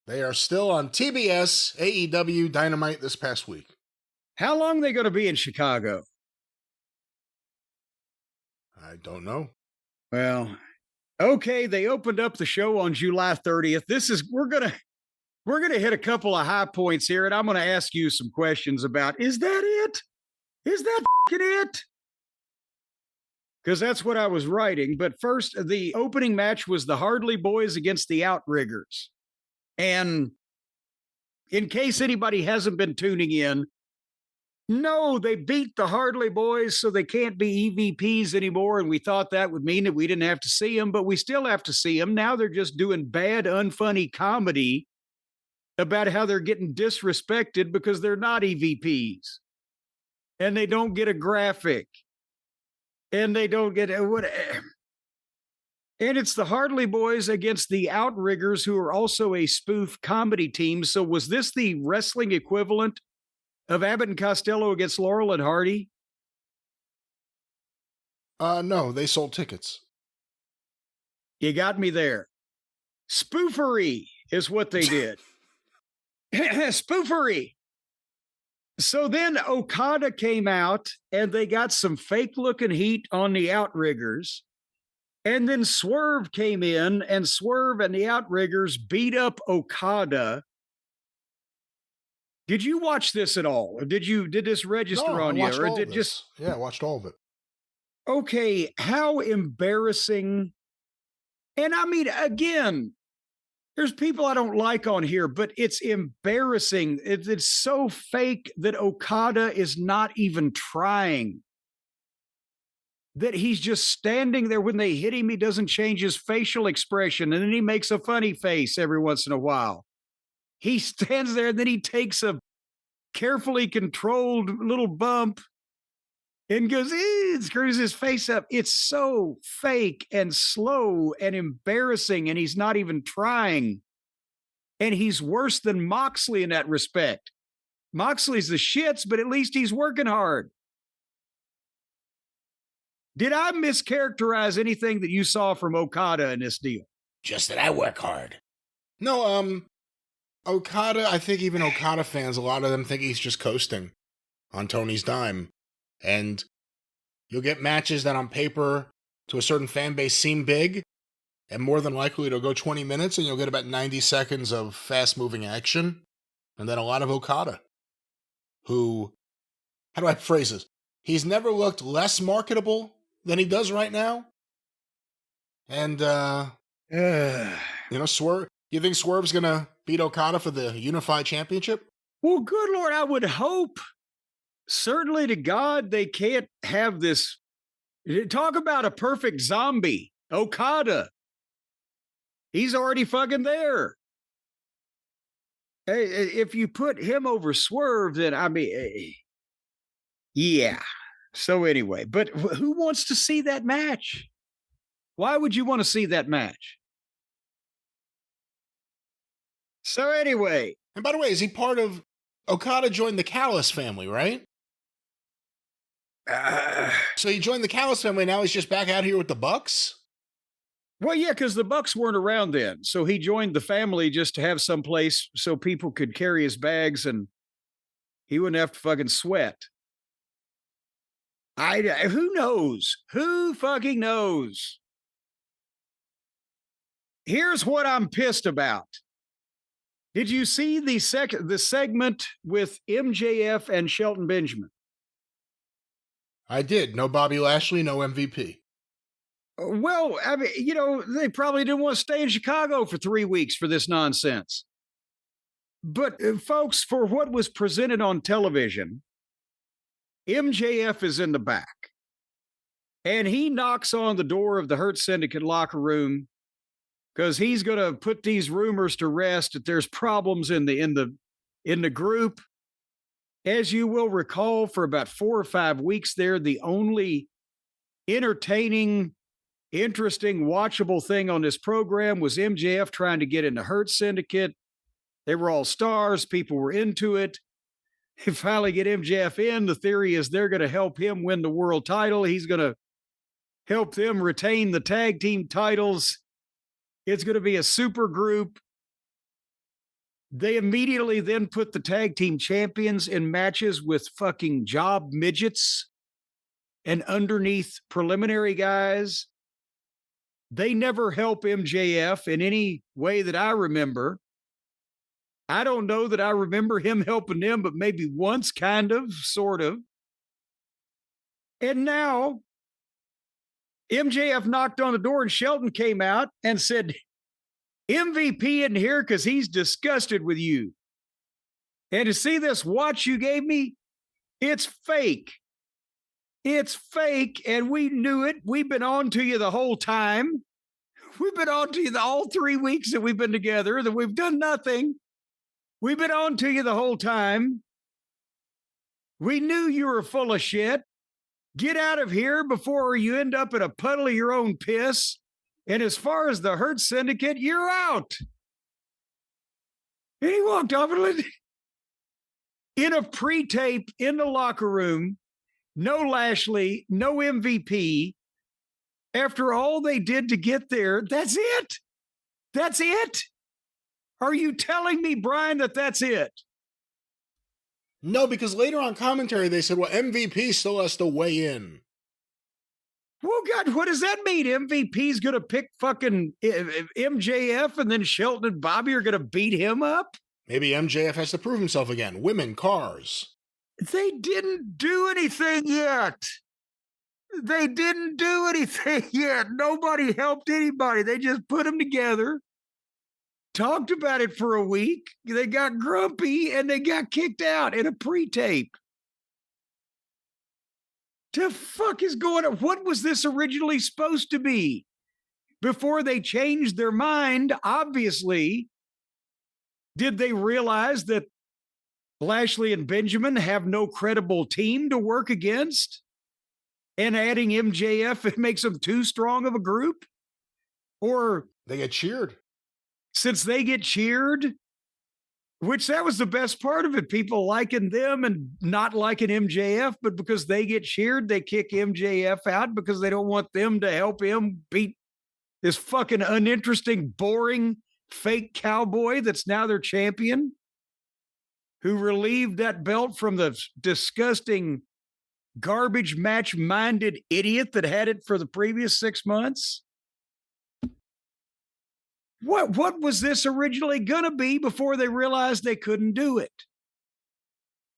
They are still on TBS, AEW Dynamite this past week. How long are they going to be in Chicago? I don't know. Well, okay, they opened up the show on July 30th. We're going to hit a couple of high points here, and I'm going to ask you some questions about, is that it? Is that it? Because that's what I was writing. But first, the opening match was the Hardley Boys against the Outriggers. And in case anybody hasn't been tuning in, no, they beat the Hardley Boys, so they can't be EVPs anymore. And we thought that would mean that we didn't have to see them, but we still have to see them. Now they're just doing bad, unfunny comedy about how they're getting disrespected because they're not EVPs. And they don't get a graphic. And they don't get what. And it's the Hardley Boys against the Outriggers, who are also a spoof comedy team. So was this the wrestling equivalent of Abbott and Costello against Laurel and Hardy? No, they sold tickets. You got me there. Spoofery is what they did. Spoofery. So then Okada came out and they got some fake looking heat on the Outriggers. And then Swerve came in, and Swerve and the Outriggers beat up Okada. Did you watch this at all? Or did this register on you? Or did just Yeah, I watched all of it. Okay, how embarrassing. And I mean, again, there's people I don't like on here, but it's embarrassing. It's so fake that Okada is not even trying. That he's just standing there. When they hit him, he doesn't change his facial expression, and then he makes a funny face every once in a while. He stands there, and then he takes a carefully controlled little bump and goes, screws his face up. It's so fake and slow and embarrassing, and he's not even trying. And he's worse than Moxley in that respect. Moxley's the shits, but at least he's working hard. Did I mischaracterize anything that you saw from Okada in this deal? Just that I work hard. No, Okada, I think even Okada fans, a lot of them think he's just coasting on Tony's dime. And you'll get matches that on paper to a certain fan base seem big, and more than likely it'll go 20 minutes and you'll get about 90 seconds of fast-moving action. And then a lot of Okada, who, how do I phrase this? He's never looked less marketable than he does right now. And, Swerve, you think Swerve's going to beat Okada for the Unified Championship? Well, good Lord, I would hope. Certainly to God, they can't have this. Talk about a perfect zombie. Okada. He's already fucking there. Hey, if you put him over Swerve, then I mean, yeah. So anyway, but who wants to see that match? Why would you want to see that match? So anyway. And by the way, is he part of Okada joined the Callis family, right? So he joined the Callis family, now he's just back out here with the Bucks? Well, yeah, because the Bucks weren't around then. So he joined the family just to have some place so people could carry his bags and he wouldn't have to fucking sweat. Who knows? Who fucking knows? Here's what I'm pissed about. Did you see the segment with MJF and Shelton Benjamin? I did. No Bobby Lashley, no MVP. Well, I mean, they probably didn't want to stay in Chicago for 3 weeks for this nonsense. But folks, for what was presented on television, MJF is in the back. And he knocks on the door of the Hurt Syndicate locker room because he's going to put these rumors to rest that there's problems in the group. As you will recall, for about 4 or 5 weeks there, the only entertaining, interesting, watchable thing on this program was MJF trying to get in the Hurt Syndicate. They were all stars. People were into it. They finally get MJF in. The theory is they're going to help him win the world title. He's going to help them retain the tag team titles. It's going to be a super group. They immediately then put the tag team champions in matches with fucking job midgets and underneath preliminary guys. They never help MJF in any way that I remember. I don't know that I remember him helping them, but maybe once, kind of, sort of. And now MJF knocked on the door and Shelton came out and said, MVP in here because he's disgusted with you. And to see this watch you gave me, it's fake. It's fake, and we knew it. We've been on to you the whole time. We've been on to you all 3 weeks that we've been together, that we've done nothing. We've been on to you the whole time. We knew you were full of shit. Get out of here before you end up in a puddle of your own piss. And as far as the Hurt Syndicate, you're out. And he walked off in a pre-tape in the locker room. No Lashley, no MVP. After all they did to get there, that's it. That's it. Are you telling me, Brian, that that's it? No, because later on commentary, they said, well, MVP still has to weigh in. Well, God, what does that mean? MVP's going to pick fucking MJF and then Shelton and Bobby are going to beat him up? Maybe MJF has to prove himself again. Women, cars. They didn't do anything yet. They didn't do anything yet. Nobody helped anybody. They just put them together, talked about it for a week. They got grumpy and they got kicked out in a pre-tape. The fuck is going on? What was this originally supposed to be? Before they changed their mind, obviously, did they realize that Lashley and Benjamin have no credible team to work against? And adding MJF, it makes them too strong of a group? Or they get cheered. Since they get cheered, which that was the best part of it, people liking them and not liking MJF, but because they get cheered, they kick MJF out because they don't want them to help him beat this fucking uninteresting, boring, fake cowboy that's now their champion, who relieved that belt from the disgusting garbage match-minded idiot that had it for the previous 6 months. What was this originally going to be before they realized they couldn't do it?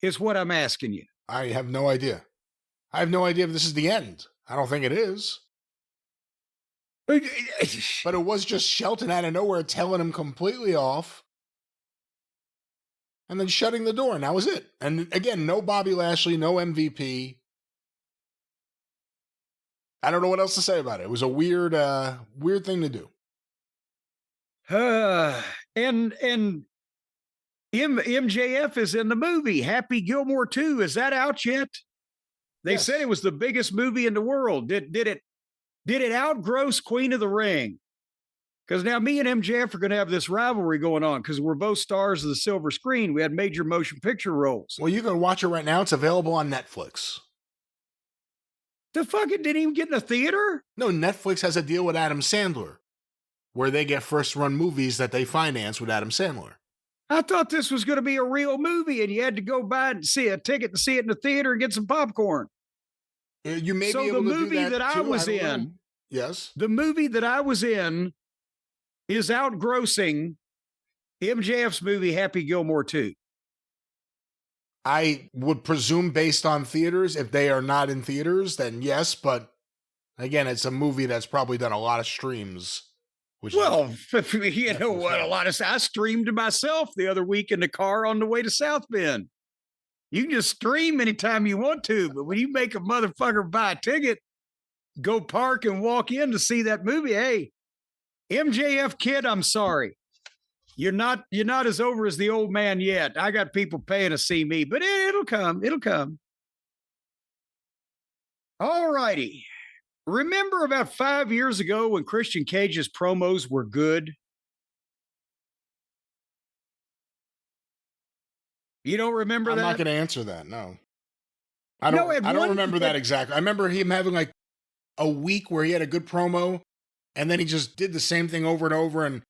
Is what I'm asking you. I have no idea. I have no idea if this is the end. I don't think it is. But it was just Shelton out of nowhere telling him completely off and then shutting the door, and that was it. And again, no Bobby Lashley, no MVP. I don't know what else to say about it. It was a weird thing to do. And MJF is in the movie Happy Gilmore 2. Is that out yet? They Yes. said it was the biggest movie in the world. Did it outgross Queen of the Ring? Because now me and MJF are going to have this rivalry going on because we're both stars of the silver screen. We had major motion picture roles. Well, you can watch it right now. It's available on Netflix. The fuck, it didn't even get in a theater? No, Netflix has a deal with Adam Sandler where they get first-run movies that they finance with Adam Sandler. I thought this was going to be a real movie and you had to go buy and see a ticket to see it in the theater and get some popcorn. You may So be able the to do movie that I too. was don't know. in, Yes. the movie that I was in is outgrossing MJF's movie Happy Gilmore 2. I would presume based on theaters, if they are not in theaters, then yes. But again, it's a movie that's probably done a lot of streams. Which Well, you know what? I streamed myself the other week in the car on the way to South Bend. You can just stream anytime you want to, but when you make a motherfucker buy a ticket, go park and walk in to see that movie, hey, MJF kid, I'm sorry. You're not as over as the old man yet. I got people paying to see me, but it'll come. It'll come. All righty. Remember about 5 years ago when Christian Cage's promos were good? You don't remember I'm that? not going to answer that. No. I No, don't. at I don't one- remember that exactly. I remember him having like a week where he had a good promo, and then he just did the same thing over and over. And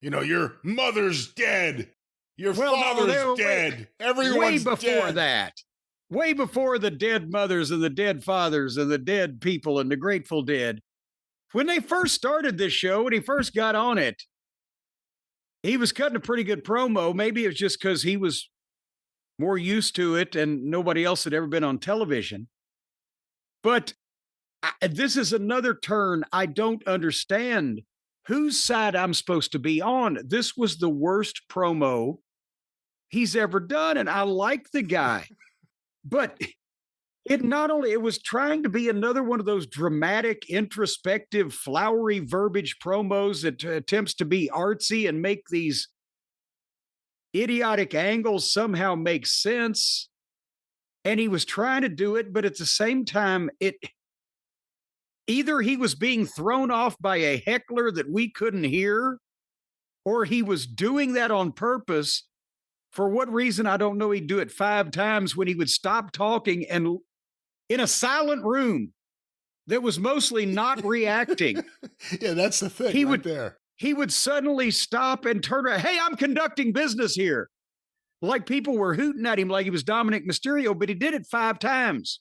you know, your mother's dead. Your Well, no, father's they were dead. way Everyone's before dead. that. Way before the dead mothers and the dead fathers and the dead people and the Grateful Dead. When they first started this show, when he first got on it, he was cutting a pretty good promo. Maybe it was just because he was more used to it and nobody else had ever been on television. But this is another turn I don't understand whose side I'm supposed to be on. This was the worst promo he's ever done, and I like the guy. But it was trying to be another one of those dramatic, introspective, flowery verbiage promos that attempts to be artsy and make these idiotic angles somehow make sense. And he was trying to do it, but at the same time, either he was being thrown off by a heckler that we couldn't hear, or he was doing that on purpose. For what reason, I don't know. He'd do it 5 times when he would stop talking and in a silent room that was mostly not reacting. Yeah, that's the thing He would suddenly stop and turn around. Hey, I'm conducting business here. Like people were hooting at him like he was Dominic Mysterio, but he did it 5 times.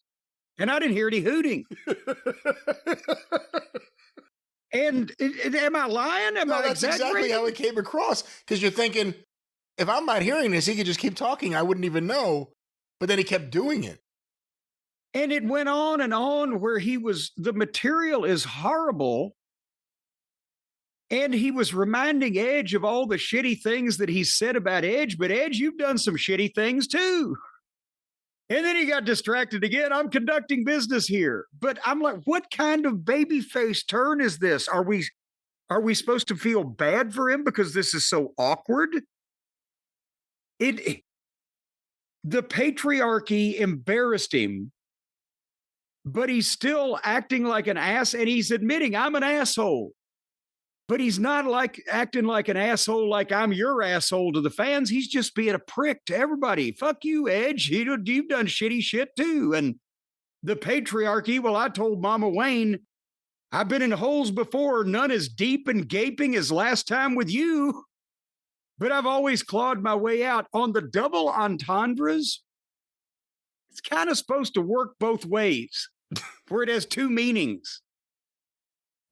And I didn't hear any hooting. And am I lying? That's exactly how it came across. Because you're thinking, if I'm not hearing this, he could just keep talking. I wouldn't even know. But then he kept doing it. And it went on where the material is horrible. And he was reminding Edge of all the shitty things that he said about Edge. But Edge, you've done some shitty things too. And then he got distracted again. I'm conducting business here. But I'm like, what kind of babyface turn is this? Are we supposed to feel bad for him because this is so awkward? The patriarchy embarrassed him, but he's still acting like an ass, and he's admitting I'm an asshole. But he's not acting like an asshole like I'm your asshole to the fans. He's just being a prick to everybody. Fuck you, Edge. You've done shitty shit too. And the patriarchy, well, I told Mama Wayne, I've been in holes before, none as deep and gaping as last time with you. But I've always clawed my way out. On the double entendres, it's kind of supposed to work both ways, where it has 2 meanings.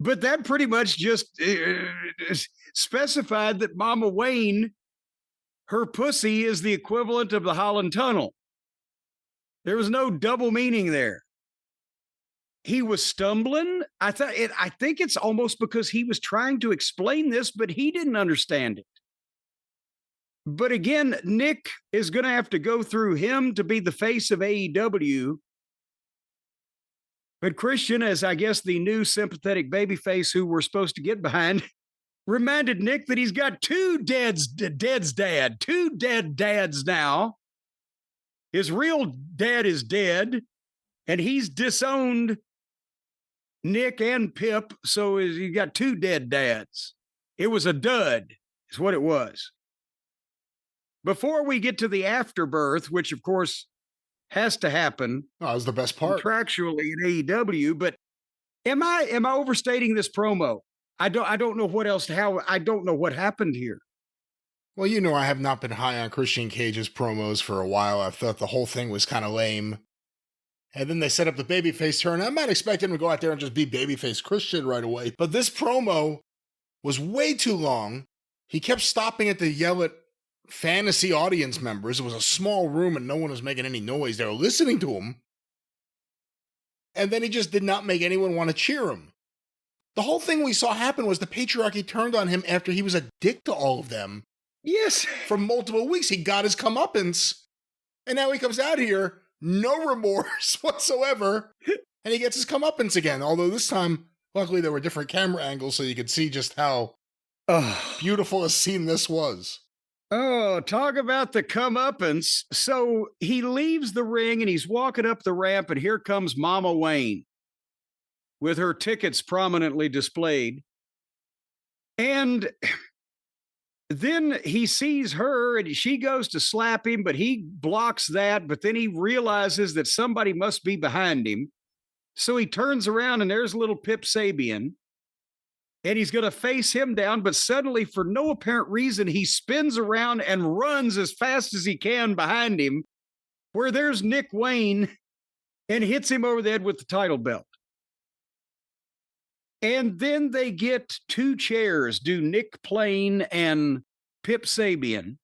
But that pretty much just specified that Mama Wayne, her pussy is the equivalent of the Holland Tunnel. There was no double meaning there. He was stumbling. I think it's almost because he was trying to explain this, but he didn't understand it. But again, Nick is going to have to go through him to be the face of AEW. But Christian, as I guess the new sympathetic babyface who we're supposed to get behind, reminded Nick that he's got 2 dead dads now. His real dad is dead, and he's disowned Nick and Pip, so you got 2 dead dads. It was a dud, is what it was. Before we get to the afterbirth, which of course has to happen. Oh, that was the best part. Contractually in AEW, but am I overstating this promo? I don't know what else, I don't know what happened here. Well, I have not been high on Christian Cage's promos for a while. I thought the whole thing was kind of lame. And then they set up the babyface turn. I'm not expecting him to go out there and just be babyface Christian right away. But this promo was way too long. He kept stopping it to yell at fantasy audience members. It was a small room and no one was making any noise. They were listening to him. And then he just did not make anyone want to cheer him. The whole thing we saw happen was the patriarchy turned on him after he was a dick to all of them. Yes. For multiple weeks. He got his comeuppance. And now he comes out here, no remorse whatsoever. And he gets his comeuppance again. Although this time, luckily there were different camera angles so you could see just how beautiful a scene this was. Oh, talk about the comeuppance. So he leaves the ring and he's walking up the ramp, and here comes Mama Wayne with her tickets prominently displayed. And then he sees her and she goes to slap him, but he blocks that. But then he realizes that somebody must be behind him. So he turns around and there's little Pip Sabian. and he's going to face him down, but suddenly, for no apparent reason, he spins around and runs as fast as he can behind him, where there's Nick Wayne, and hits him over the head with the title belt. And then they get two chairs, do Nick Plain and Pip Sabian,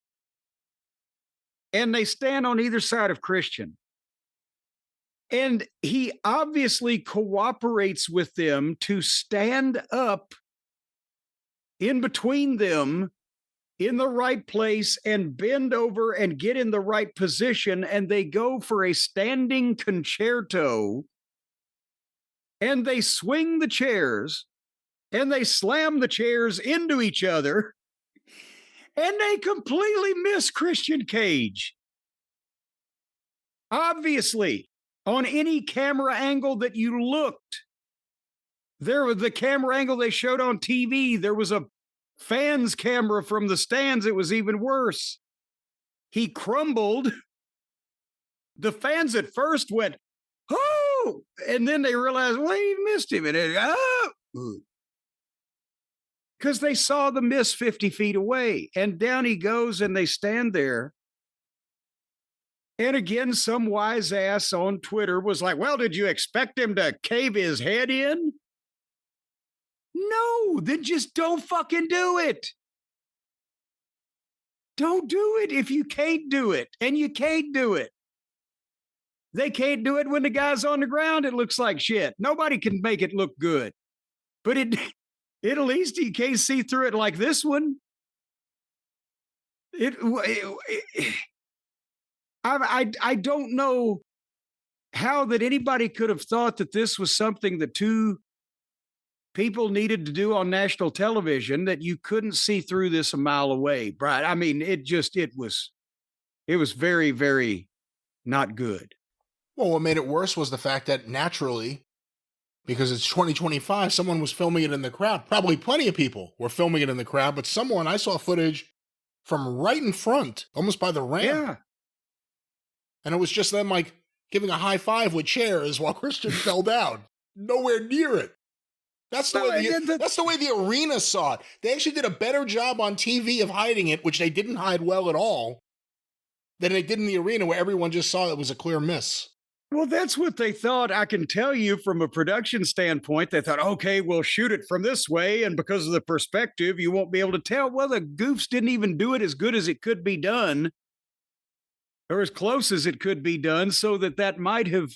and they stand on either side of Christian. And he obviously cooperates with them to stand up in between them in the right place and bend over and get in the right position. And they go for a standing concerto, and they swing the chairs and they slam the chairs into each other, and they completely miss Christian Cage. Obviously, on any camera angle that you looked, there was the camera angle they showed on TV. There was a fan's camera from the stands. It was even worse. He crumbled. The fans at first went, oh, and then they realized, well, he missed him. And because they saw the miss 50 feet away, and down he goes, and they stand there. And again, some wise ass on Twitter was like, well, did you expect him to cave his head in? No, then just don't fucking do it. Don't do it if you can't do it, and you can't do it. They can't do it when the guy's on the ground. It looks like shit. Nobody can make it look good. But it at least you can't see through it like this one. I don't know how that anybody could have thought that this was something that two people needed to do on national television, that you couldn't see through this a mile away, Brian. I mean, it was very, very not good. Well, what made it worse was the fact that naturally, because it's 2025, someone was filming it in the crowd. Probably plenty of people were filming it in the crowd, but someone, I saw footage from right in front, almost by the ramp. Yeah. And it was just them like giving a high five with chairs while Christian fell down. Nowhere near it. That's the way the arena saw it. They actually did a better job on TV of hiding it, which they didn't hide well at all, than they did in the arena, where everyone just saw it was a clear miss. Well, that's what they thought. I can tell you from a production standpoint, they thought, okay, we'll shoot it from this way, and because of the perspective, you won't be able to tell. Well, the goofs didn't even do it as good as it could be done, or as close as it could be done, so that might have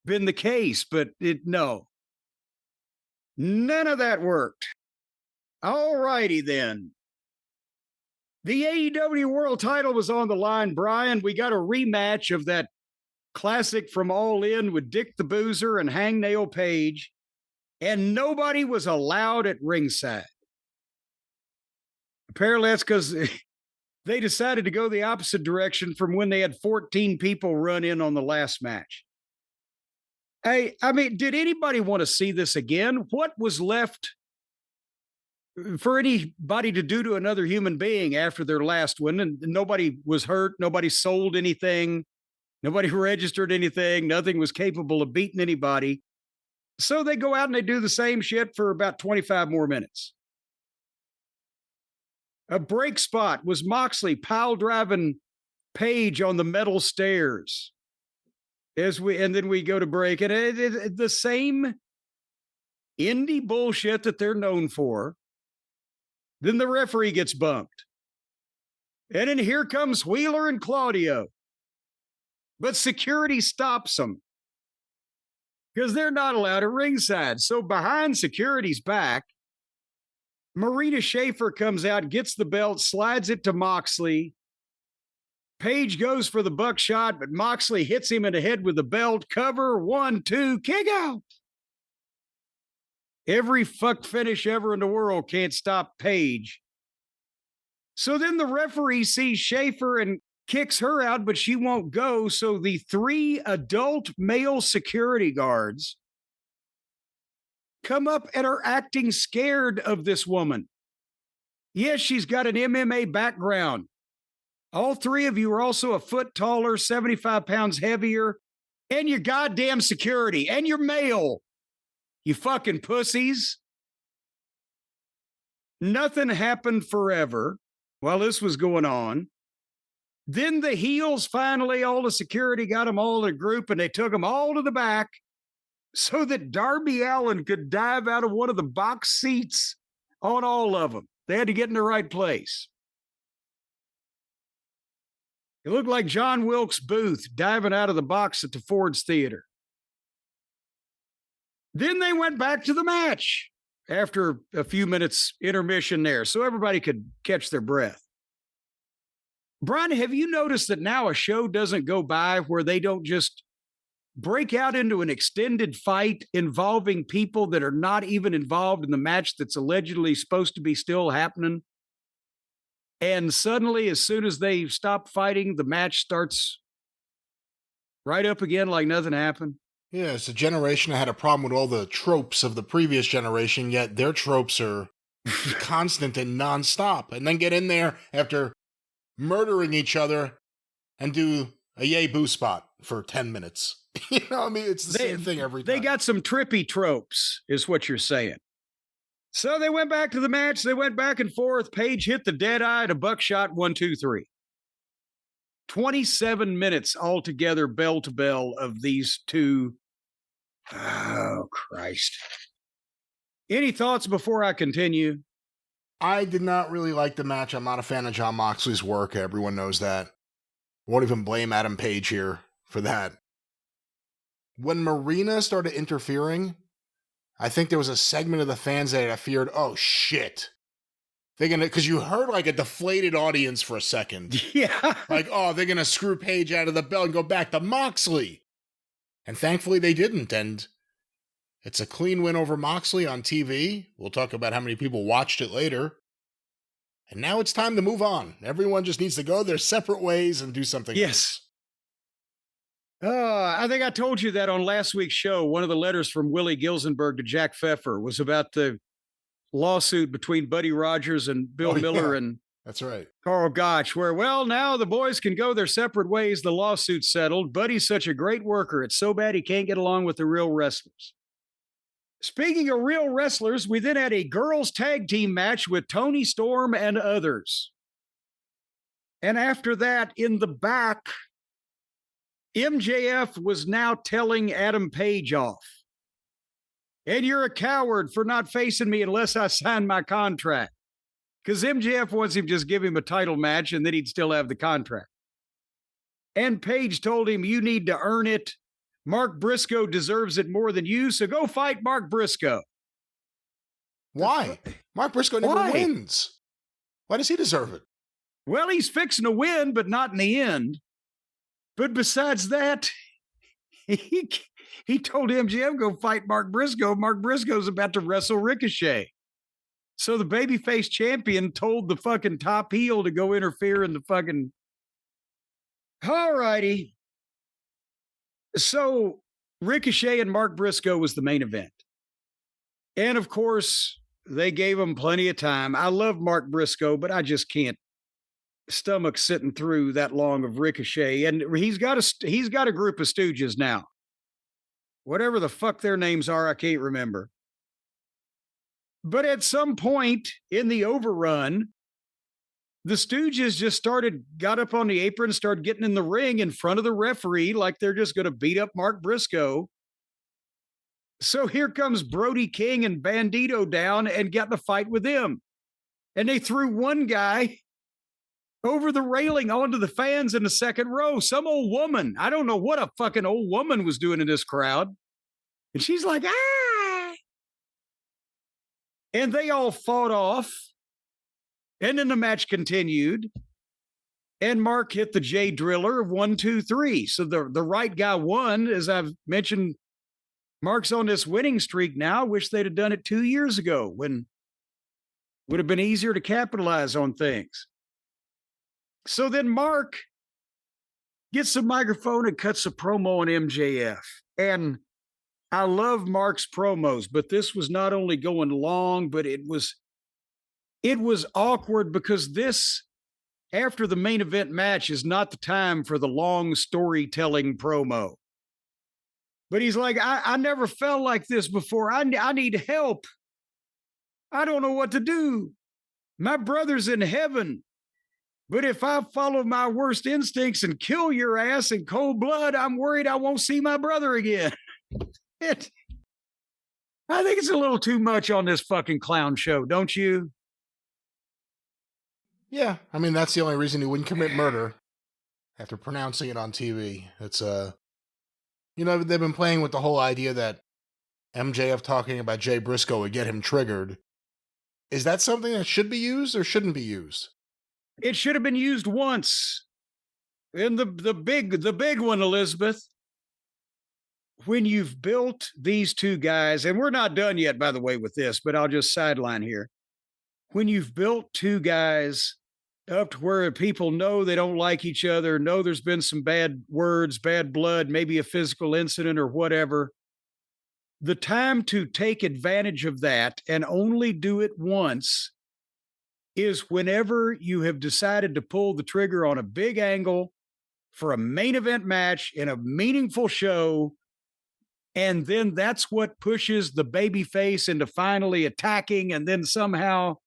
been the case, but no. None of that worked. All righty then. The AEW World title was on the line, Brian. We got a rematch of that classic from All In with Dick the Boozer and Hangnail Page, and nobody was allowed at ringside. Apparently that's because they decided to go the opposite direction from when they had 14 people run in on the last match. I mean, did anybody want to see this again? What was left for anybody to do to another human being after their last one? And nobody was hurt. Nobody sold anything. Nobody registered anything. Nothing was capable of beating anybody. So they go out and they do the same shit for about 25 more minutes. A break spot was Moxley pile driving Page on the metal stairs. And then we go to break, and it the same indie bullshit that they're known for. Then the referee gets bumped. And then here comes Wheeler and Claudio. But security stops them because they're not allowed at ringside. So behind security's back, Marina Schaefer comes out, gets the belt, slides it to Moxley. Page goes for the buckshot, but Moxley hits him in the head with the belt. Cover, 1, 2, kick out. Every fuck finish ever in the world can't stop Page. So then the referee sees Schaefer and kicks her out, but she won't go. So the 3 adult male security guards come up and are acting scared of this woman. Yes, she's got an MMA background. All 3 of you are also a foot taller, 75 pounds heavier, and you're goddamn security, and you're male. You fucking pussies. Nothing happened forever while this was going on. Then the heels finally, all the security got them all in a group and they took them all to the back so that Darby Allin could dive out of one of the box seats on all of them. They had to get in the right place. It looked like John Wilkes Booth diving out of the box at the Ford's Theater. Then they went back to the match after a few minutes intermission there so everybody could catch their breath. Brian, have you noticed that now a show doesn't go by where they don't just break out into an extended fight involving people that are not even involved in the match that's allegedly supposed to be still happening? And suddenly, as soon as they stop fighting, the match starts right up again like nothing happened. Yeah, it's a generation that had a problem with all the tropes of the previous generation, yet their tropes are constant and nonstop. And then get in there after murdering each other and do a yay boo spot for 10 minutes. You know, I mean, it's the same thing every time. They got some trippy tropes, is what you're saying. So they went back to the match. They went back and forth. Paige hit the dead eye to buckshot 1, 2, 3. 27 minutes altogether, bell to bell, of these two. Oh, Christ. Any thoughts before I continue? I did not really like the match. I'm not a fan of Jon Moxley's work. Everyone knows that. Won't even blame Adam Page here for that. When Marina started interfering, I think there was a segment of the fans that feared, oh shit. They're gonna, because you heard like a deflated audience for a second. Yeah. Like, oh, they're gonna screw Page out of the belt and go back to Moxley. And thankfully they didn't. And it's a clean win over Moxley on TV. We'll talk about how many people watched it later. And now it's time to move on. Everyone just needs to go their separate ways and do something else. I think I told you that on last week's show. One of the letters from Willie Gilzenberg to Jack Pfeffer was about the lawsuit between Buddy Rogers and Bill Miller and that's right. Carl Gotch, where, well, now the boys can go their separate ways. The lawsuit's settled. Buddy's such a great worker. It's so bad he can't get along with the real wrestlers. Speaking of real wrestlers, we then had a girls' tag team match with Toni Storm and others. And after that, in the back, MJF was now telling Adam Page off. And you're a coward for not facing me unless I sign my contract. Because MJF wants him to just give him a title match and then he'd still have the contract. And Page told him, you need to earn it. Mark Briscoe deserves it more than you, so go fight Mark Briscoe. Why? Mark Briscoe never wins. Why does he deserve it? Well, he's fixing to win, but not in the end. But besides that, he told MJF, go fight Mark Briscoe. Mark Briscoe's about to wrestle Ricochet. So the babyface champion told the fucking top heel to go interfere in the fucking... All righty. So Ricochet and Mark Briscoe was the main event. And of course, they gave him plenty of time. I love Mark Briscoe, but I just can't stomach sitting through that long of Ricochet. And he's got a group of stooges now. Whatever the fuck their names are, I can't remember. But at some point in the overrun, the Stooges just got up on the apron, started getting in the ring in front of the referee like they're just going to beat up Mark Briscoe. So here comes Brody King and Bandito down and got in a fight with them. And they threw one guy over the railing onto the fans in the second row. Some old woman. I don't know what a fucking old woman was doing in this crowd. And she's like, ah! And they all fought off. And then the match continued. And Mark hit the J Driller of 1, 2, 3. So the right guy won. As I've mentioned, Mark's on this winning streak now. Wish they'd have done it 2 years ago when it would have been easier to capitalize on things. So then Mark gets the microphone and cuts a promo on MJF. And I love Mark's promos, but this was not only going long, but it was awkward because this, after the main event match, is not the time for the long storytelling promo. But he's like, I never felt like this before. I need help. I don't know what to do. My brother's in heaven. But if I follow my worst instincts and kill your ass in cold blood, I'm worried I won't see my brother again. I think it's a little too much on this fucking clown show, don't you? Yeah, I mean, that's the only reason he wouldn't commit murder after pronouncing it on TV. It's, you know, they've been playing with the whole idea that MJF talking about Jay Briscoe would get him triggered. Is that something that should be used or shouldn't be used? It should have been used once. And the big one, Elizabeth. When you've built these two guys, and we're not done yet, by the way, with this, but I'll just sideline here. When you've built two guys up to where people know they don't like each other, know there's been some bad words, bad blood, maybe a physical incident or whatever, the time to take advantage of that and only do it once is whenever you have decided to pull the trigger on a big angle for a main event match in a meaningful show. And then that's what pushes the babyface into finally attacking. And then somehow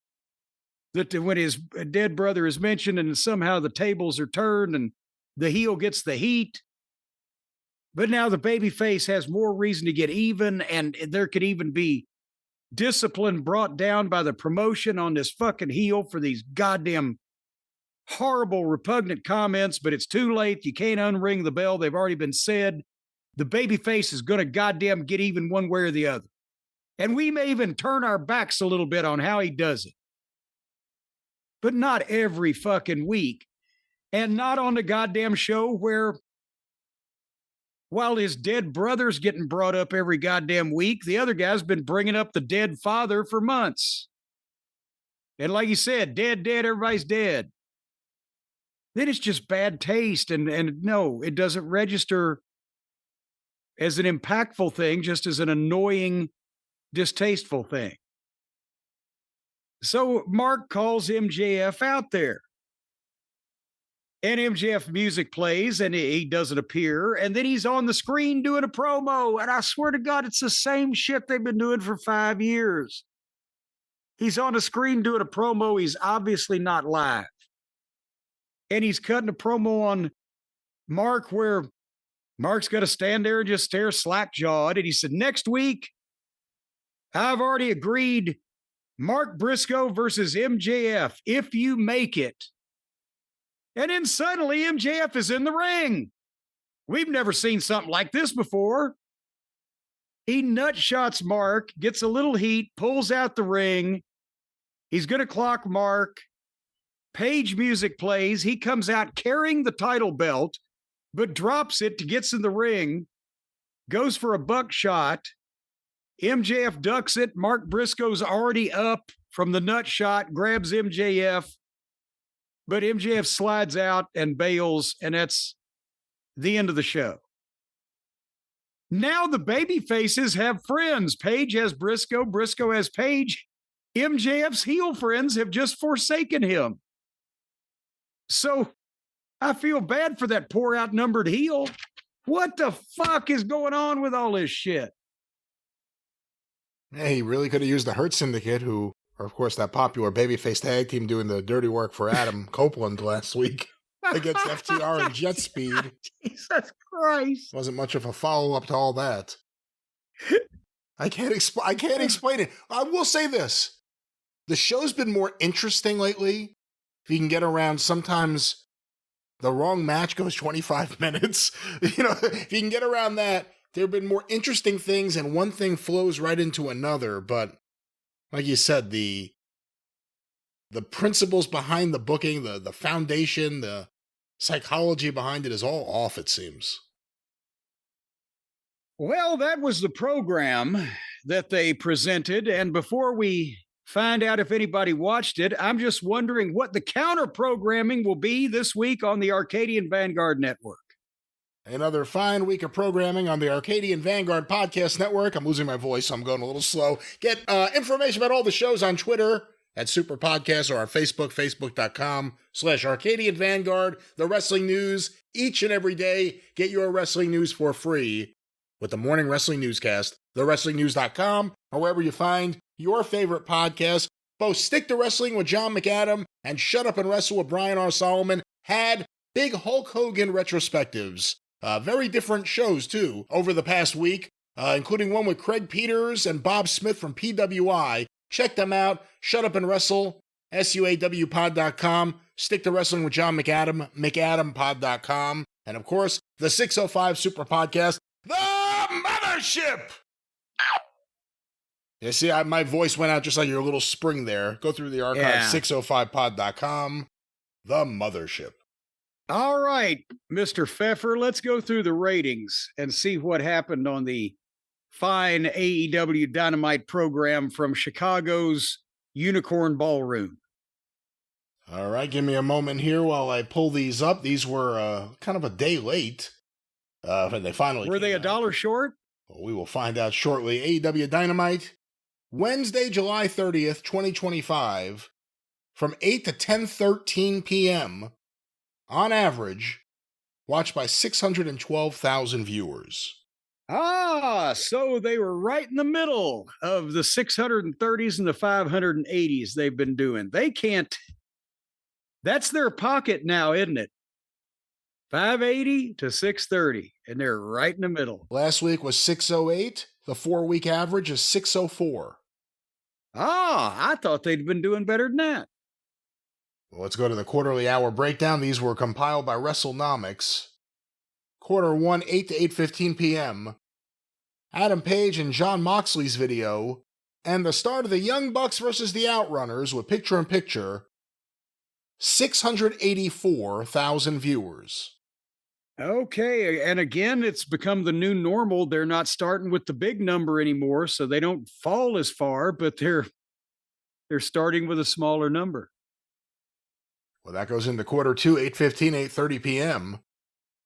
when his dead brother is mentioned and somehow the tables are turned and the heel gets the heat. But now the babyface has more reason to get even. And there could even be discipline brought down by the promotion on this fucking heel for these goddamn horrible, repugnant comments, but it's too late. You can't unring the bell. They've already been said. The babyface is going to goddamn get even one way or the other. And we may even turn our backs a little bit on how he does it. But not every fucking week. And not on the goddamn show where while his dead brother's getting brought up every goddamn week, the other guy's been bringing up the dead father for months. And like you said, dead, everybody's dead. Then it's just bad taste. And no, it doesn't register as an impactful thing, just as an annoying, distasteful thing. So Mark calls MJF out there. And MJF music plays and he doesn't appear. And then he's on the screen doing a promo. And I swear to God, it's the same shit they've been doing for 5 years. He's on the screen doing a promo. He's obviously not live. And he's cutting a promo on Mark where Mark's got to stand there and just stare slack-jawed. And he said, next week, I've already agreed Mark Briscoe versus MJF, if you make it. And then suddenly MJF is in the ring. We've never seen something like this before. He nutshots Mark, gets a little heat, pulls out the ring. He's going to clock Mark. Page music plays. He comes out carrying the title belt, but drops it to get in the ring. Goes for a buckshot. MJF ducks it. Mark Briscoe's already up from the nut shot, grabs MJF. But MJF slides out and bails, and that's the end of the show. Now the baby faces have friends. Page has Briscoe. Briscoe has Page. MJF's heel friends have just forsaken him. So I feel bad for that poor outnumbered heel. What the fuck is going on with all this shit? Hey, he really could have used the Hurt Syndicate, who are, of course, that popular babyface tag team doing the dirty work for Adam Copeland last week against FTR and Jet Speed. Jesus Christ. Wasn't much of a follow-up to all that. I can't explain it. I will say this. The show's been more interesting lately. If you can get around, sometimes the wrong match goes 25 minutes. You know, if you can get around that, there have been more interesting things and one thing flows right into another. But like you said, the principles behind the booking, the foundation, the psychology behind it is all off, it seems. Well, that was the program that they presented. And before we find out if anybody watched it, I'm just wondering what the counter programming will be this week on the Arcadian Vanguard Network. Another fine week of programming on the Arcadian Vanguard Podcast Network. I'm losing my voice, so I'm going a little slow. Get information about all the shows on Twitter at Superpodcast or on Facebook, facebook.com/Arcadian Vanguard. The wrestling news each and every day. Get your wrestling news for free with the morning wrestling newscast, thewrestlingnews.com, or wherever you find your favorite podcast. Both Stick to Wrestling with John McAdam and Shut Up and Wrestle with Brian R. Solomon had big Hulk Hogan retrospectives. Very different shows, too, over the past week, including one with Craig Peters and Bob Smith from PWI. Check them out. Shut Up and Wrestle, SUAWpod.com. Stick to Wrestling with John McAdam, McAdamPod.com. And, of course, the 605 Superpodcast, The Mothership! You see, my voice went out just like your little spring there. Go through the archive, 605pod.com, The Mothership. All right, Mr. Pfeffer, let's go through the ratings and see what happened on the fine AEW Dynamite program from Chicago's Unicorn Ballroom. All right, give me a moment here while I pull these up. These were kind of a day late. They finally Were they a dollar short? Well, we will find out shortly. AEW Dynamite, Wednesday, July 30th, 2025, from 8 to 10:13 p.m., on average, watched by 612,000 viewers. So they were right in the middle of the 630s and the 580s they've been doing. They can't, that's their pocket now, isn't it? 580 to 630, and they're right in the middle. Last week was 608. The 4-week average is 604. I thought they'd been doing better than that. Well, let's go to the quarterly hour breakdown. These were compiled by WrestleNomics. Quarter 1, 8 to 8:15 p.m. Adam Page and Jon Moxley's video, and the start of the Young Bucks versus the Outrunners with picture-in-picture, 684,000 viewers. Okay, and again, it's become the new normal. They're not starting with the big number anymore, so they don't fall as far, but they're starting with a smaller number. Well, that goes into quarter 2, 8:15, 8:30 p.m.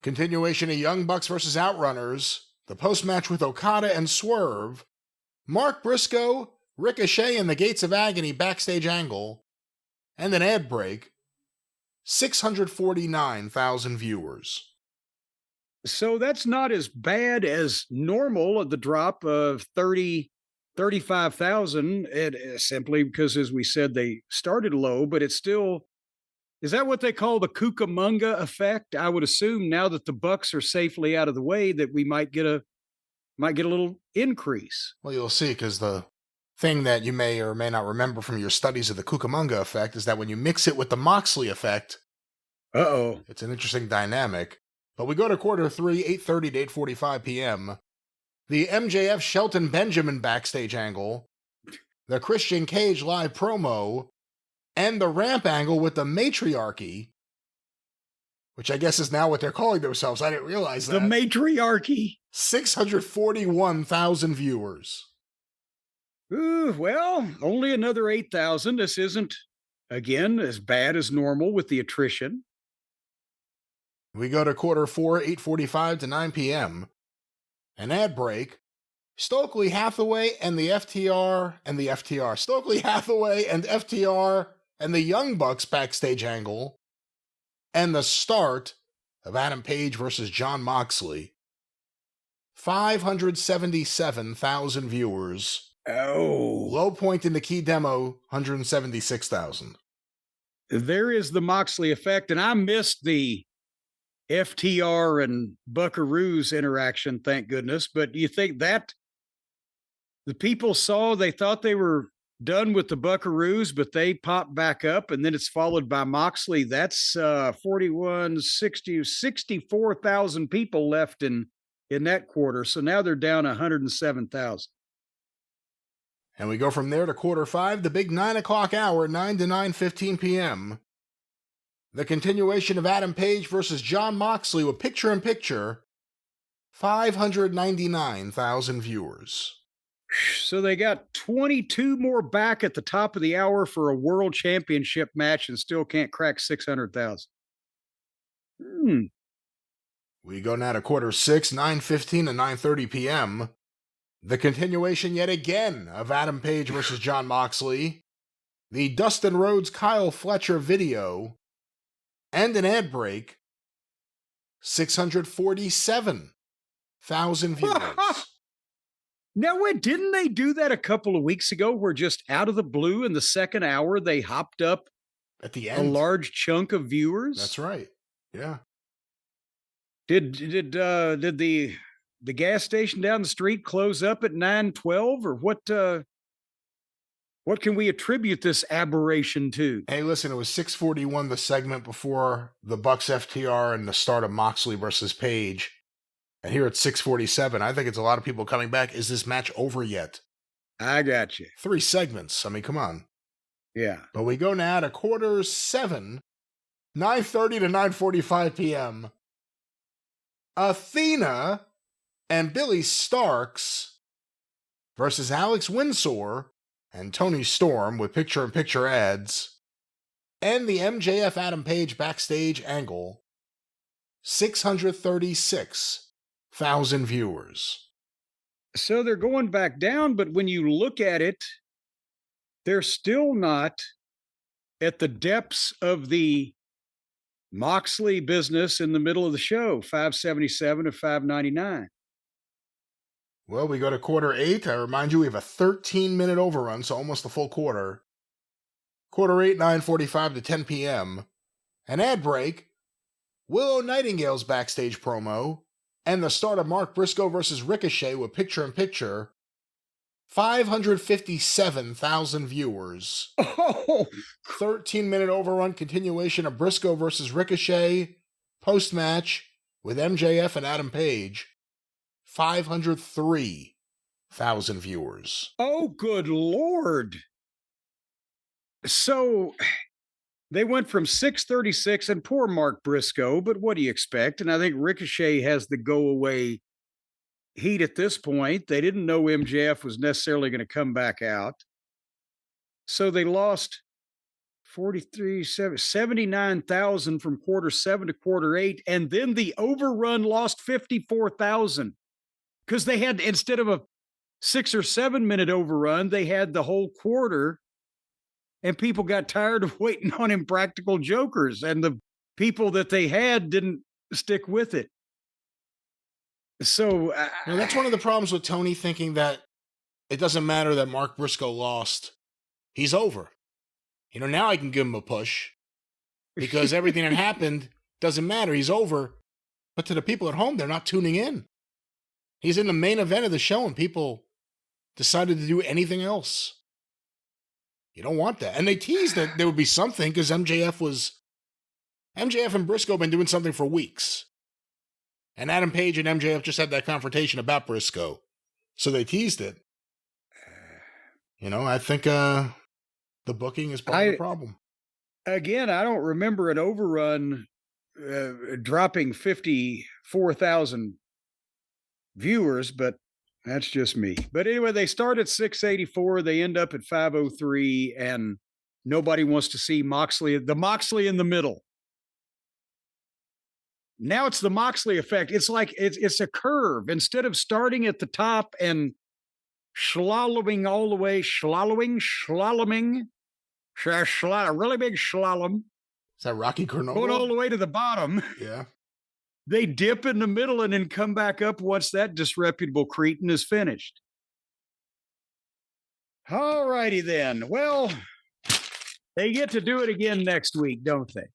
Continuation of Young Bucks versus Outrunners, the post-match with Okada and Swerve, Mark Briscoe, Ricochet, and the Gates of Agony backstage angle, and an ad break, 649,000 viewers. So that's not as bad as normal at the drop of 35,000, simply because, as we said, they started low, but it's still, is that what they call the Cucamonga effect? I would assume now that the Bucks are safely out of the way that we might get a little increase. Well, you'll see, because the thing that you may or may not remember from your studies of the Cucamonga effect is that when you mix it with the Moxley effect, it's an interesting dynamic. But we go to quarter 3, 8:30 to 8:45 p.m. The MJF Shelton Benjamin backstage angle, the Christian Cage live promo, and the ramp angle with the matriarchy, which I guess is now what they're calling themselves. I didn't realize that. The matriarchy. 641,000 viewers. Well, only another 8,000. This isn't, again, as bad as normal with the attrition. We go to quarter 4, 8:45 to 9 p.m. An ad break. Stokely Hathaway and the FTR. Stokely Hathaway and FTR and the Young Bucks backstage angle. And the start of Adam Page versus Jon Moxley. 577,000 viewers. Low point in the key demo, 176,000. There is the Moxley effect, and I missed the FTR and Buckaroo's interaction, thank goodness. But do you think that the people they thought they were done with the Buckaroos, but they popped back up, and then it's followed by Moxley? That's 64,000 people left in that quarter. So now they're down 107,000. And we go from there to quarter 5, the big 9 o'clock hour, 9 to 9:15 p.m. The continuation of Adam Page versus Jon Moxley with picture-in-picture, 599,000 viewers. So they got 22 more back at the top of the hour for a world championship match and still can't crack 600,000. We go now to quarter 6, 9:15 to 9:30 p.m. The continuation yet again of Adam Page versus Jon Moxley, the Dustin Rhodes Kyle Fletcher video, and an ad break, 647,000 viewers. Now, wait, didn't they do that a couple of weeks ago where just out of the blue in the second hour, they hopped up At the a end. large chunk of viewers? That's right. Yeah. Did the gas station down the street close up at 9:12, or what can we attribute this aberration to? Hey, listen, it was 6:41, the segment before the Bucks FTR and the start of Moxley versus Page. And here at 6:47, I think it's a lot of people coming back. Is this match over yet? I got you. 3 segments. I mean, come on. Yeah. But we go now to 7:15, 9:30 to 9:45 p.m. Athena and Billy Starks versus Alex Windsor and Tony Storm with picture-in-picture ads, and the MJF Adam Page backstage angle. 636,000 viewers. So they're going back down, but when you look at it, they're still not at the depths of the Moxley business in the middle of the show, 577 to 599. Well, we go to 8:15. I remind you, we have a 13-minute overrun, so almost a full quarter. 8:15, 9:45 to 10 p.m. An ad break, Willow Nightingale's backstage promo, and the start of Mark Briscoe versus Ricochet with picture-in-picture. 557,000 viewers. Oh, 13-minute overrun, continuation of Briscoe versus Ricochet. Post-match with MJF and Adam Page. 503,000 viewers. oh, good Lord. So they went from 636, and poor Mark Briscoe, but what do you expect? And I think Ricochet has the go-away heat at this point. They didn't know MJF was necessarily going to come back out. So they lost 79,000 from quarter 7 to quarter 8. And then the overrun lost 54,000 because they had, instead of a 6 or 7 minute overrun, they had the whole quarter. And people got tired of waiting on Impractical Jokers, and the people that they had didn't stick with it. So that's one of the problems with Tony thinking that it doesn't matter that Mark Briscoe lost. He's over. Now I can give him a push because everything that happened doesn't matter. He's over. But to the people at home, they're not tuning in. He's in the main event of the show, and people decided to do anything else. You don't want that. And they teased that there would be something because MJF and Briscoe have been doing something for weeks. And Adam Page and MJF just had that confrontation about Briscoe. So they teased it. I think the booking is part of the problem. Again, I don't remember an overrun dropping 54,000 viewers, but that's just me. But anyway, they start at 684. They end up at 503, and nobody wants to see the Moxley in the middle. Now it's the Moxley effect. It's like it's a curve. Instead of starting at the top and slaloming all the way, slaloming, a really big slalom. Is that Rocky Cornette? Going all the way to the bottom. Yeah. They dip in the middle and then come back up once that disreputable cretin is finished. All righty then. Well, they get to do it again next week, don't they?